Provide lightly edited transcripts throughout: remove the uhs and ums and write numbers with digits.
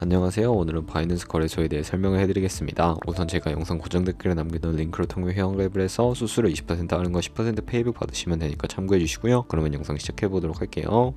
안녕하세요. 오늘은 바이낸스 거래소에 대해 설명을 해드리겠습니다. 우선 제가 영상 고정 댓글에 남겨둔 링크를 통해 회원가입을 해서 수수료 20% 하는 거 10% 페이백 받으시면 되니까 참고해 주시고요. 그러면 영상 시작해 보도록 할게요.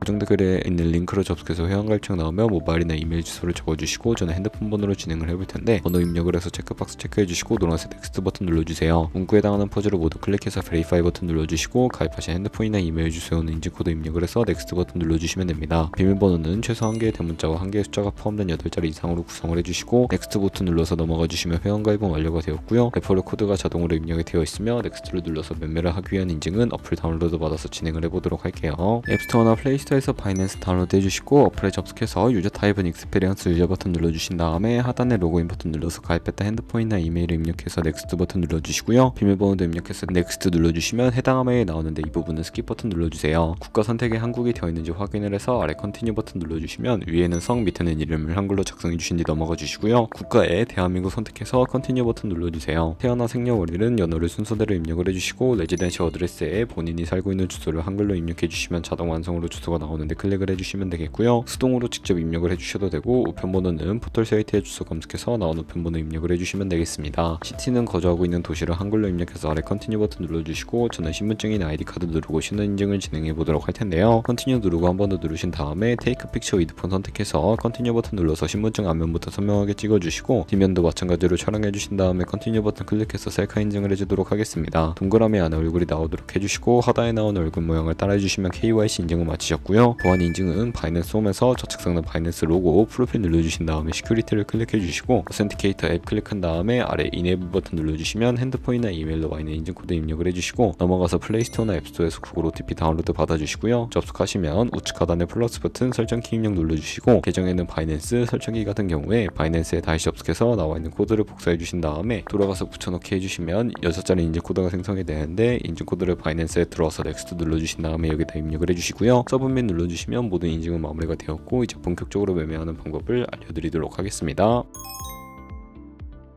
고정 댓글에 있는 링크로 접속해서 회원가입창 나오면 모바일이나 이메일 주소를 적어주시고 저는 핸드폰 번호로 진행을 해볼 텐데 번호 입력을 해서 체크박스 체크해주시고 노란색 넥스트 버튼 눌러주세요. 문구에 해당하는 퍼즐을 모두 클릭해서 베리파이 버튼 눌러주시고 가입하신 핸드폰이나 이메일 주소에 오는 인증코드 입력을 해서 넥스트 버튼 눌러주시면 됩니다. 비밀번호는 최소 1개의 대문자와 1개의 숫자가 포함된 8자리 이상으로 구성을 해주시고 넥스트 버튼 눌러서 넘어가 주시면 회원가입은 완료가 되었고요. 레퍼럴 코드가 자동으로 입력이 되어 있으며 넥스트를 눌러서 매매를 하기 위한 인증은 어플 다운로드 받아서 진행을 해보도록 할게요. 앱스토어나 플레이스토어에서 바이낸스 다운로드 해주시고 어플에 접속해서 유저 타입은 익스페리언스 유저 버튼 눌러주신 다음에 하단에 로그인 버튼 눌러서 가입했다 핸드폰이나 이메일을 입력해서 넥스트 버튼 눌러주시고요. 비밀번호도 입력해서 넥스트 눌러주시면 해당 화면이 나오는데 이 부분은 스킵 버튼 눌러주세요. 국가 선택에 한국이 되어 있는지 확인을 해서 아래 컨티뉴 버튼 눌러주시면 위에는 성 밑에는 이름을 한글로 작성해 주신 뒤 넘어가 주시고요. 국가에 대한민국 선택해서 컨티뉴 버튼 눌러주세요. 태어나 생년월일은 연월을 순서대로 입력을 해주시고 레지던시 어드레스에 본인이 살고 있는 주소를 한글로 입력해 주시면 자동 완성으로 주소가 나오는데 클릭을 해주시면 되겠고요. 수동으로 직접 입력을 해주셔도 되고 우편번호는 포털 사이트에 주소 검색해서 나온 우편번호 입력을 해주시면 되겠습니다. 시티는 거주하고 있는 도시를 한글로 입력해서 아래 컨티뉴 버튼 눌러주시고 저는 신분증이나 아이디카드 누르고 신원 인증을 진행해 보도록 할 텐데요. 컨티뉴 누르고 한 번 더 누르신 다음에 테이크 픽처 위드 폰 선택해서 컨티뉴 버튼 눌러서 신분증 앞면부터 선명하게 찍어주시고 뒷면도 마찬가지로 촬영해 주신 다음에 컨티뉴 버튼 클릭해서 셀카 인증을 해주도록 하겠습니다. 동그라미 안에 얼굴이 나오도록 해주시고 하단에 나온 얼굴 모양을 따라해주시면 KYC 인증을 마치셨고요. 보안 인증은 바이낸스 홈에서 좌측 상단 바이낸스 로고 프로필 눌러주신 다음에 시큐리티를 클릭해 주시고 어센티케이터 앱 클릭한 다음에 아래 이네이블 버튼 눌러주시면 핸드폰이나 이메일로 와있는 인증코드 입력을 해주시고 넘어가서 플레이스토어나 앱스토어에서 구글 OTP 다운로드 받아주시고요. 접속하시면 우측 하단에 플러스 버튼 설정 키 입력 눌러주시고 계정에는 바이낸스 설정키 같은 경우에 바이낸스에 다시 접속해서 나와있는 코드를 복사해 주신 다음에 돌아가서 붙여넣기 해주시면 6자리 인증코드가 생성이 되는데 인증코드를 바이낸스에 들어와서 넥스트 눌러주신 다음에 여기다 입력을 해주시고요. 서브밋 눌러주시면 모든 인증은 마무리가 되었고 이제 본격적으로 매매하는 방법을 알려드리도록 하겠습니다.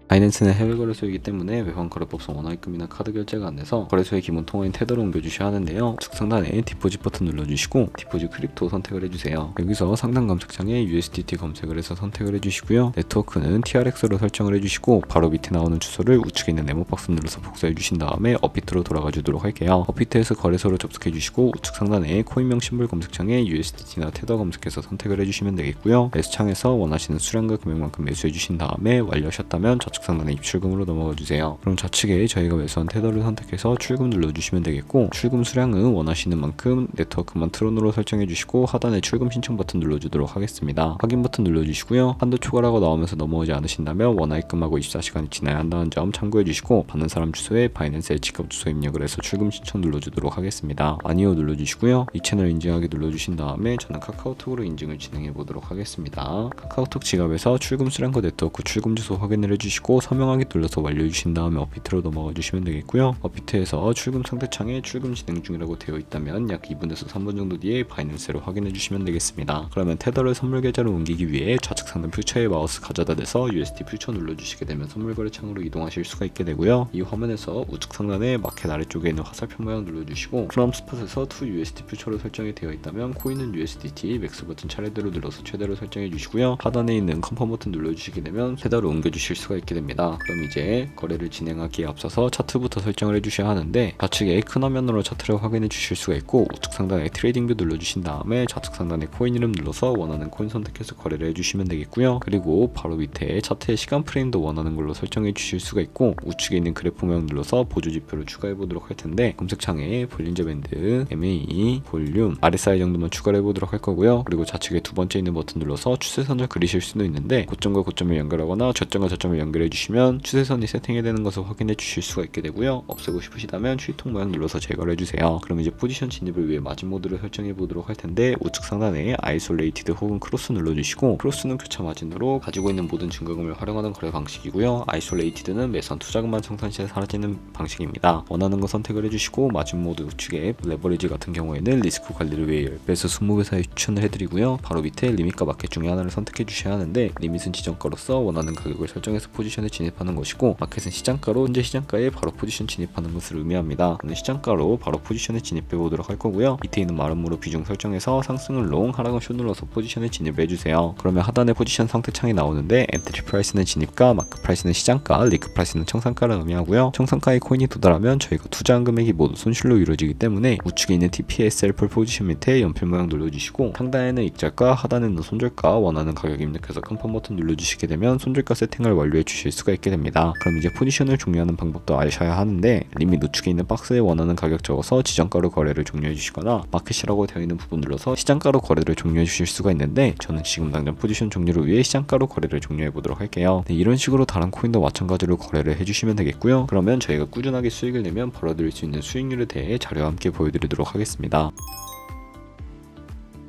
바이낸스는 해외 거래소이기 때문에 외환 거래법상 원화입금이나 카드 결제가 안 돼서 거래소의 기본 통화인 테더를 옮겨주셔야 하는데요. 우측 상단에 디포짓 버튼 눌러주시고 디포짓 크립토 선택을 해주세요. 여기서 상단 검색창에 USDT 검색을 해서 선택을 해주시고요. 네트워크는 TRX로 설정을 해주시고 바로 밑에 나오는 주소를 우측에 있는 네모박스 눌러서 복사해 주신 다음에 업비트로 돌아가 주도록 할게요. 업비트에서 거래소를 접속해 주시고 우측 상단에 코인명 심볼 검색창에 USDT나 테더 검색해서 선택을 해주시면 되겠고요. 매수창에서 원하시는 수량과 금액만큼 매수해 주신 다음에 완료하셨다면 좌측 상단에 입출금으로 넘어가 주세요. 그럼 좌측에 저희가 매수한 테더를 선택해서 출금 눌러주시면 되겠고 출금 수량은 원하시는 만큼 네트워크만 트론으로 설정해 주시고 하단에 출금 신청 버튼 눌러주도록 하겠습니다. 확인 버튼 눌러주시고요. 한도 초과라고 나오면서 넘어오지 않으신다면 원화입금하고 24시간이 지나야 한다는 점 참고해 주시고 받는 사람 주소에 바이낸스의 직업 주소 입력을 해서 출금 신청 눌러주도록 하겠습니다. 아니요 눌러주시고요. 이 채널 인증하기 눌러주신 다음에 저는 카카오톡으로 인증을 진행해 보도록 하겠습니다. 카카오톡 지갑에서 출금 수량과 네트워크 출금 주소 확인을 해주시고 서명하기 눌러서 완료해 주신 다음에 업비트로 넘어가 주시면 되겠고요. 업비트에서 출금 상대창에 출금 진행 중이라고 되어 있다면 약 2분에서 3분 정도 뒤에 바이낸스를 확인해 주시면 되겠습니다. 그러면 테더를 선물 계좌로 옮기기 위해 좌측 상단 퓨처에 마우스 가져다 대서 USD 퓨처 눌러주시게 되면 선물 거래 창으로 이동하실 수가 있게 되고요. 이 화면에서 우측 상단에 마켓 아래쪽에 있는 화살표 모양 눌러주시고 프롬 스팟에서 to USD 퓨처로 설정이 되어 있다면 코인은 USDT 맥스 버튼 차례대로 눌러서 최대로 설정해 주시고요. 하단에 있는 컨펌 버튼 눌러주시게 되면 테더를 옮겨 주실 수가 있게 됩니다. 그럼 이제 거래를 진행하기에 앞서서 차트부터 설정을 해주셔야 하는데 좌측에 큰 화면으로 차트를 확인해 주실 수가 있고 우측 상단에 트레이딩 뷰 눌러주신 다음에 좌측 상단에 코인 이름 눌러서 원하는 코인 선택해서 거래를 해주시면 되겠고요. 그리고 바로 밑에 차트의 시간 프레임도 원하는 걸로 설정해 주실 수가 있고 우측에 있는 그래프 모양 눌러서 보조 지표를 추가해 보도록 할 텐데 검색창에 볼린저 밴드, MA, 볼륨, RSI 정도만 추가를 해보도록 할 거고요. 그리고 좌측에 두 번째 있는 버튼 눌러서 추세선을 그리실 수도 있는데 고점과 고점을 연결하거나 저점과 저점을 연결해 주시면 추세선이 세팅이 되는 것을 확인해 주실 수가 있게 되고요. 없애고 싶으시다면 추이통 모양 눌러서 제거를 해주세요. 그럼 이제 포지션 진입을 위해 마진 모드를 설정해 보도록 할 텐데 우측 상단에 아이솔레이티드 혹은 크로스 눌러주시고 크로스는 교차 마진으로 가지고 있는 모든 증거금을 활용하는 거래 방식이고요. 아이솔레이티드는 매수한 투자금만 청산 시에 사라지는 방식입니다. 원하는 거 선택을 해주시고 마진 모드 우측에 레버리지 같은 경우에는 리스크 관리를 위해 10배에서 20배 사이 추천을 해드리고요. 바로 밑에 리밋과 마켓 중에 하나를 선택해 주셔야 하는데 리밋은 지정가로서 원하는 가격을 설정해서 포지션 포지션에 진입하는 것이고, 마켓은 시장가로 현재 시장가에 바로 포지션 진입하는 것을 의미합니다. 오늘 시장가로 바로 포지션에 진입해 보도록 할 거고요. 밑에 있는 마름모로 비중 설정해서 상승은 롱, 하락은 숏 눌러서 포지션에 진입해 주세요. 그러면 하단에 포지션 선택창이 나오는데 엔트리 프라이스는 진입가, 마크 프라이스는 시장가, 리크 프라이스는 청산가를 의미하고요. 청산가의 코인이 도달하면 저희가 투자한 금액이 모두 손실로 이루어지기 때문에 우측에 있는 TPSL 폴 포지션 밑에 연필 모양 눌러주시고, 상단에는 익절가, 하단에는 손절가, 원하는 가격 입력해서 컨펌 버튼 눌러주시게 되면 손절가 세팅을 완료해 주실 수가 있게 됩니다. 그럼 이제 포지션을 종료하는 방법도 아셔야 하는데, 리밋 우측에 있는 박스에 원하는 가격 적어서 지정가로 거래를 종료해 주시거나 마켓이라고 되어 있는 부분 눌러서 시장가로 거래를 종료해 주실 수가 있는데, 저는 지금 당장 포지션 종료를 위해 시장가로 거래를 종료해 보도록 할게요. 네, 이런 식으로 다른 코인도 마찬가지로 거래를 해주시면 되겠고요. 그러면 저희가 꾸준하게 수익을 내면 벌어들일 수 있는 수익률에 대해 자료와 함께 보여드리도록 하겠습니다.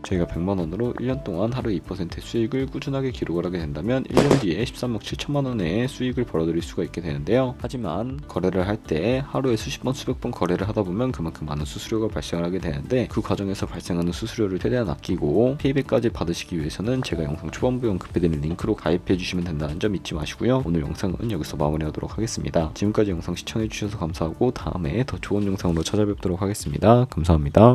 저희가 100만원으로 1년 동안 하루 2%의 수익을 꾸준하게 기록을 하게 된다면 1년 뒤에 13억 7천만원의 수익을 벌어들일 수가 있게 되는데요. 하지만 거래를 할 때 하루에 수십 번 수백 번 거래를 하다 보면 그만큼 많은 수수료가 발생을 하게 되는데, 그 과정에서 발생하는 수수료를 최대한 아끼고 페이백까지 받으시기 위해서는 제가 영상 초반부에 언급해드린 링크로 가입해 주시면 된다는 점 잊지 마시고요. 오늘 영상은 여기서 마무리하도록 하겠습니다. 지금까지 영상 시청해 주셔서 감사하고 다음에 더 좋은 영상으로 찾아뵙도록 하겠습니다. 감사합니다.